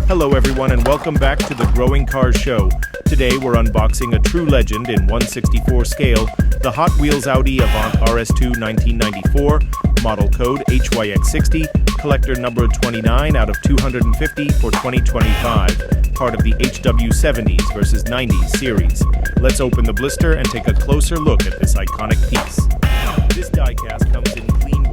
Hello everyone and welcome back to the Growing Cars Show. Today we're unboxing a true legend in 1/64 scale, the Hot Wheels Audi Avant RS2 1994, model code HYX60, collector number 29 out of 250 for 2025, part of the HW70s vs 90s series. Let's open the blister and take a closer look at this iconic piece. This diecast comes in clean